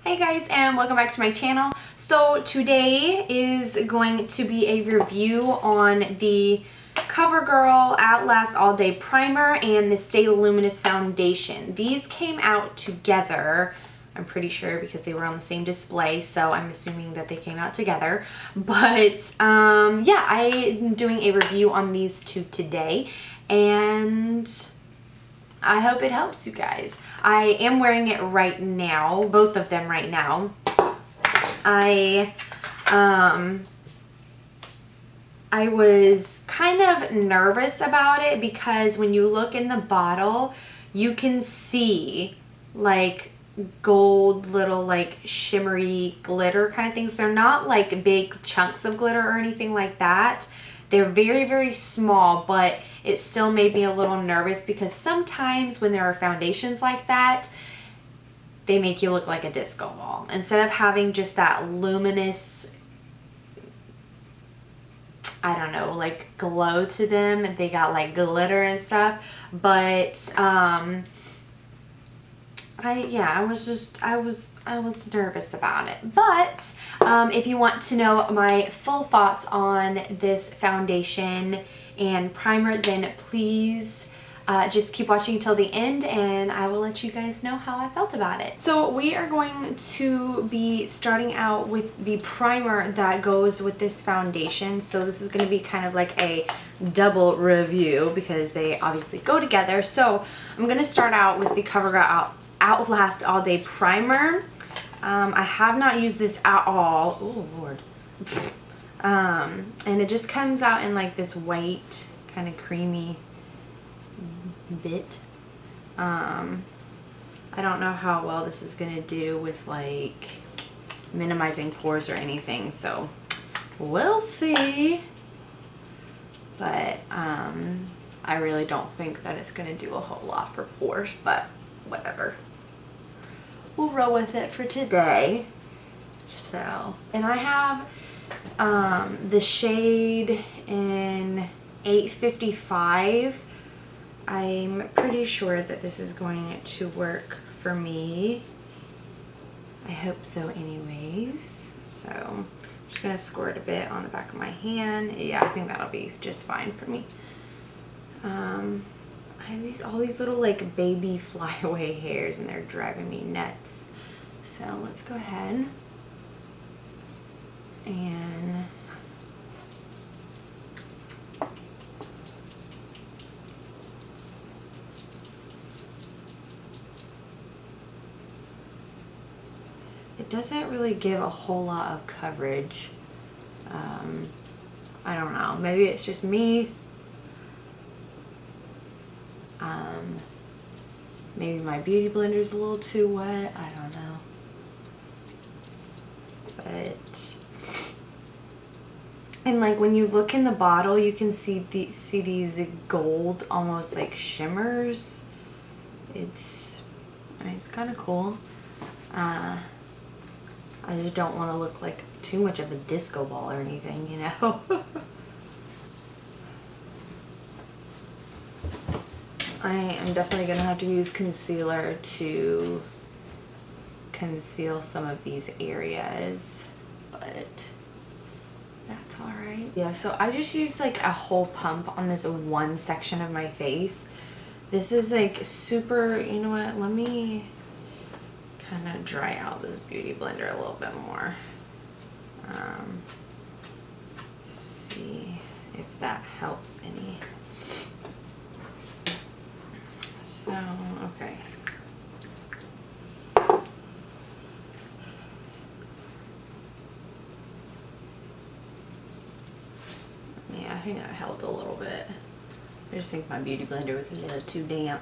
Hey guys, and welcome back to my channel. So today is going to be a review on the Covergirl Outlast All Day Primer and the Stay Luminous Foundation. These came out together, I'm pretty sure, because they were on the same display, so I'm assuming that they came out together. But yeah, I'm doing a review on these two today, and I hope it helps you guys. I am wearing it right now, both of them right now. I was kind of nervous about it because when you look in the bottle, you can see like gold little like shimmery glitter kind of things. They're not like big chunks of glitter or anything like that. They're very, very small, but it still made me a little nervous because sometimes when there are foundations like that, they make you look like a disco ball. Instead of having just that luminous, I don't know, like glow to them, they got like glitter and stuff. But I was nervous about it. But if you want to know my full thoughts on this foundation and primer, then please just keep watching until the end and I will let you guys know how I felt about it. So we are going to be starting out with the primer that goes with this foundation. So this is going to be kind of like a double review because they obviously go together. So I'm going to start out with the CoverGirl Outlast All Day Primer. I have not used this at all. Oh Lord. And it just comes out in like this white kind of creamy bit. I don't know how well this is gonna do with like minimizing pores or anything, so we'll see. But I really don't think that it's gonna do a whole lot for pores, but whatever. We'll roll with it for today. So, and I have the shade in 855. I'm pretty sure that this is going to work for me. I hope so anyways. So I'm just gonna squirt a bit on the back of my hand. Yeah, I think that'll be just fine for me. I have all these little like baby flyaway hairs and they're driving me nuts. So let's go ahead and it doesn't really give a whole lot of coverage. I don't know, maybe it's just me. Maybe my beauty blender's a little too wet, I don't know. But, and like when you look in the bottle, you can see these gold, almost like shimmers. It's kind of cool. I just don't want to look like too much of a disco ball or anything, you know. I am definitely going to have to use concealer to conceal some of these areas, but that's alright. Yeah, so I just used like a whole pump on this one section of my face. This is like super, you know what, let me kind of dry out this beauty blender a little bit more. See if that helps any. So, okay. Yeah, I think that helped a little bit. I just think my beauty blender was a little too damp.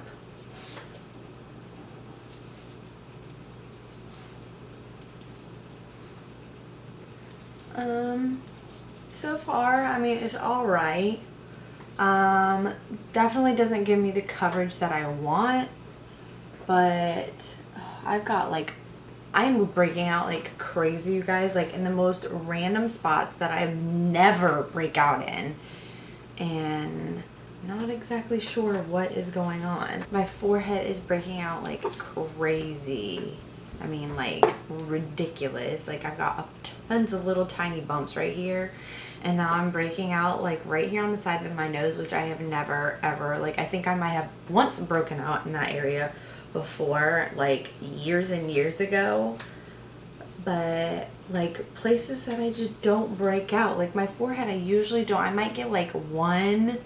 So far, I mean, it's all right. Definitely doesn't give me the coverage that I want, but I've got like, I'm breaking out like crazy, you guys, like in the most random spots that I never break out in, and not exactly sure what is going on. My forehead is breaking out like crazy. I mean, like, ridiculous. Like, I've got tons of little tiny bumps right here. And now I'm breaking out, like, right here on the side of my nose, which I have never, ever, like, I think I might have once broken out in that area before, like, years and years ago. But, like, places that I just don't break out. Like, my forehead, I usually don't. I might get, like, one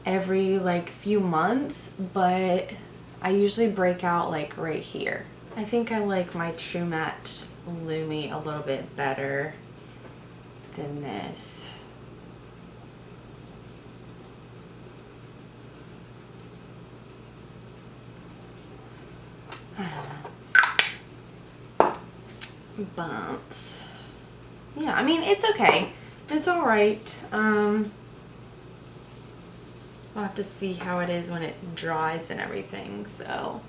every, like, few months. But I usually break out, like, right here. I think I like my True Matte Lumi a little bit better than this. I don't know. But yeah, I mean, it's okay. It's all right. I'll have to see how it is when it dries and everything. So,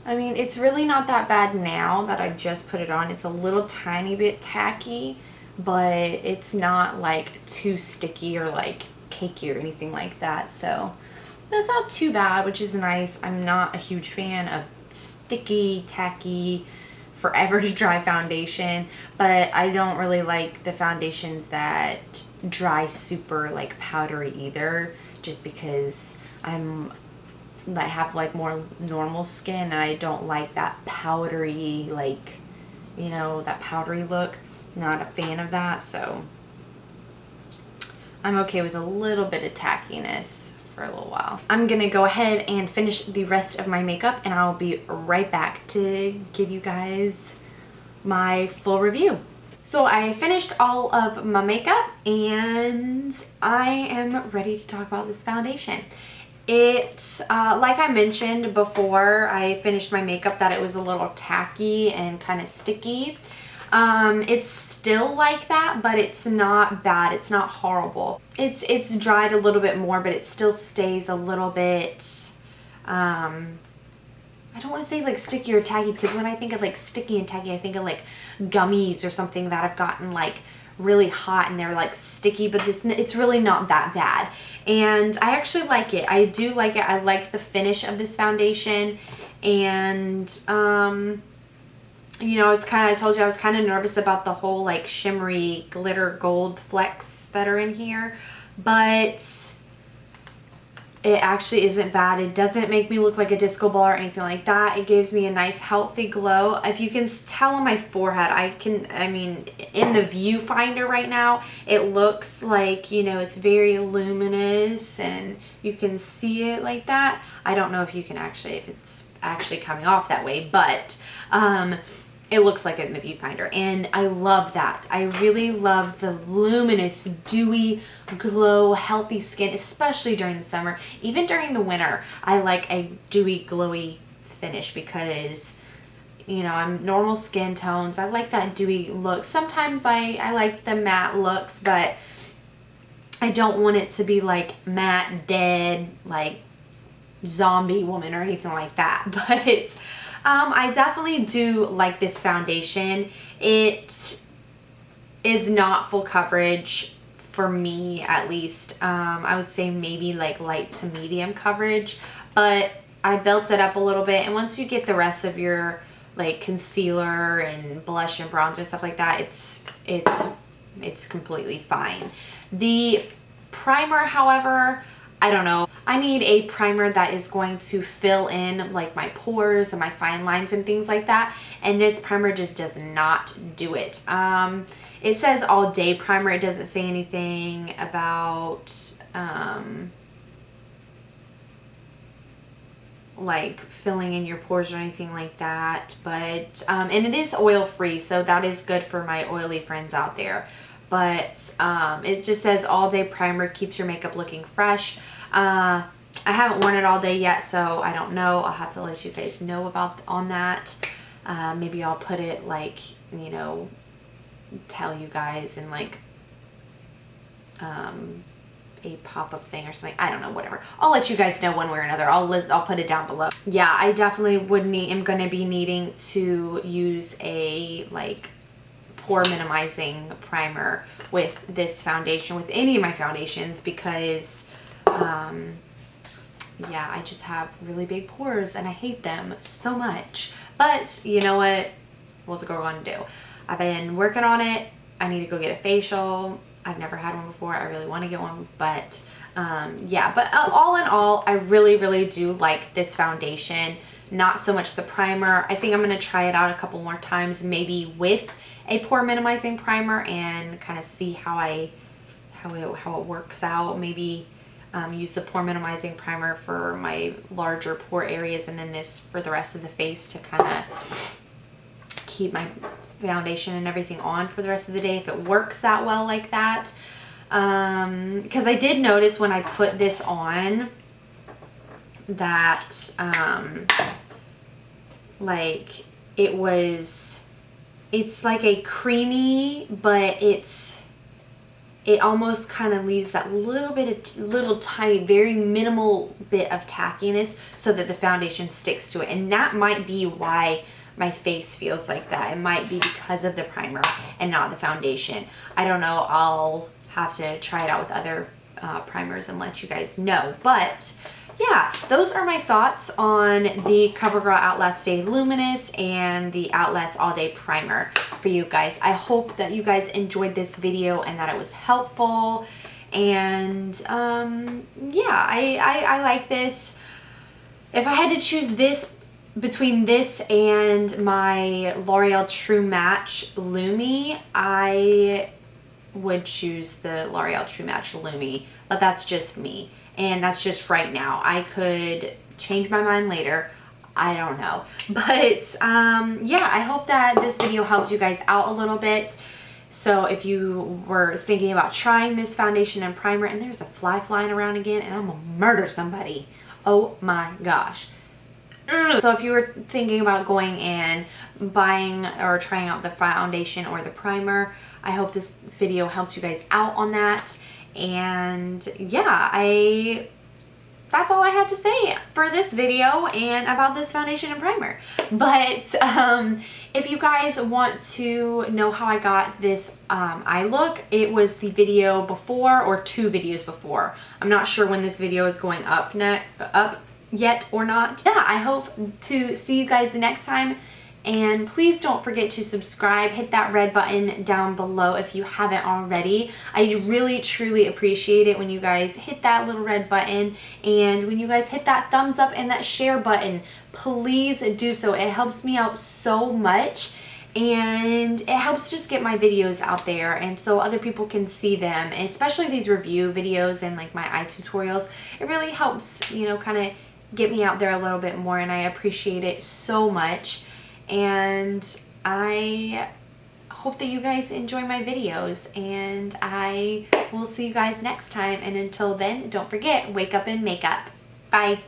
I mean, it's really not that bad now that I just put it on. It's a little tiny bit tacky, but it's not like too sticky or like cakey or anything like that. So that's not too bad, which is nice. I'm not a huge fan of sticky, tacky, forever to dry foundation, but I don't really like the foundations that dry super like powdery either, just because I have like more normal skin and I don't like that powdery, like, you know, that powdery look. Not a fan of that, so I'm okay with a little bit of tackiness for a little while. I'm gonna go ahead and finish the rest of my makeup and I'll be right back to give you guys my full review. So I finished all of my makeup and I am ready to talk about this foundation. It, like I mentioned before I finished my makeup, that it was a little tacky and kind of sticky. It's still like that, but it's not bad. It's not horrible. It's dried a little bit more, but it still stays a little bit, I don't want to say like sticky or tacky, because when I think of like sticky and tacky, I think of like gummies or something that have gotten like really hot and they're like sticky, but it's really not that bad. And I actually like it. I do like it. I like the finish of this foundation. And you know, I told you I was kind of nervous about the whole like shimmery glitter gold flecks that are in here, but it actually isn't bad. It doesn't make me look like a disco ball or anything like that. It gives me a nice healthy glow. If you can tell on my forehead, I mean, in the viewfinder right now, it looks like, you know, it's very luminous and you can see it like that. I don't know if you can actually, if it's actually coming off that way, but it looks like it in the viewfinder, and I love that. I really love the luminous, dewy, glow, healthy skin, especially during the summer. Even during the winter, I like a dewy, glowy finish because, you know, I'm normal skin tones. I like that dewy look. Sometimes I like the matte looks, but I don't want it to be like matte, dead, like zombie woman or anything like that. But I definitely do like this foundation. It is not full coverage for me, at least. I would say maybe like light to medium coverage, but I built it up a little bit. And once you get the rest of your like concealer and blush and bronzer, stuff like that, it's completely fine. The primer, however, I don't know. I need a primer that is going to fill in like my pores and my fine lines and things like that. And this primer just does not do it. It says all day primer. It doesn't say anything about like filling in your pores or anything like that. But, and it is oil free, so that is good for my oily friends out there. But it just says all day primer, keeps your makeup looking fresh. I haven't worn it all day yet, so I don't know. I'll have to let you guys know about on that. Maybe I'll put it like, you know, tell you guys in like a pop-up thing or something. I don't know, whatever. I'll let you guys know one way or another. I'll put it down below. Yeah, I definitely am going to be needing to use a like pore minimizing primer with this foundation, with any of my foundations, because yeah, I just have really big pores and I hate them so much. But you know what? What's a girl gonna do? I've been working on it. I need to go get a facial. I've never had one before. I really want to get one, but yeah. But all in all, I really do like this foundation. Not so much the primer. I think I'm gonna try it out a couple more times, maybe with a pore minimizing primer, and kind of see how it works out. Maybe use the pore minimizing primer for my larger pore areas, and then this for the rest of the face to kind of keep my foundation and everything on for the rest of the day, if it works that well like that. Because I did notice when I put this on that like it's like a creamy, but it almost kind of leaves that little tiny, very minimal bit of tackiness so that the foundation sticks to it. And that might be why my face feels like that. It might be because of the primer and not the foundation. I don't know. I'll have to try it out with other primers and let you guys know. But yeah, those are my thoughts on the CoverGirl Outlast Stay Luminous and the Outlast All Day Primer for you guys. I hope that you guys enjoyed this video and that it was helpful. And yeah, I like this. If I had to choose this between this and my L'Oreal True Match Lumi, I would choose the L'Oreal True Match Lumi, but that's just me. And that's just right now. I could change my mind later. I don't know. But yeah, I hope that this video helps you guys out a little bit. So if you were thinking about trying this foundation and primer, and there's a fly flying around again, and I'm gonna murder somebody. Oh my gosh. So if you were thinking about going and buying or trying out the foundation or the primer, I hope this video helps you guys out on that. And yeah, that's all I have to say for this video and about this foundation and primer. But if you guys want to know how I got this eye look, it was the video before, or 2 videos before. I'm not sure when this video is going up yet or not. Yeah, I hope to see you guys the next time. And please don't forget to subscribe. Hit that red button down below if you haven't already. I really, truly appreciate it when you guys hit that little red button. And when you guys hit that thumbs up and that share button, please do so. It helps me out so much. And it helps just get my videos out there, and so other people can see them, and especially these review videos and like my eye tutorials. It really helps, you know, kind of get me out there a little bit more, and I appreciate it so much. And I hope that you guys enjoy my videos, and I will see you guys next time. And until then, don't forget, wake up and make up. Bye.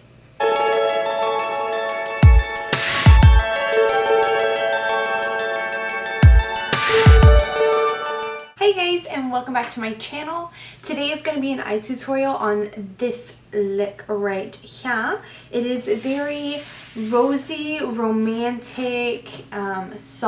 Hey guys, and welcome back to my channel. Today is going to be an eye tutorial on this look right here. It is very rosy, romantic, soft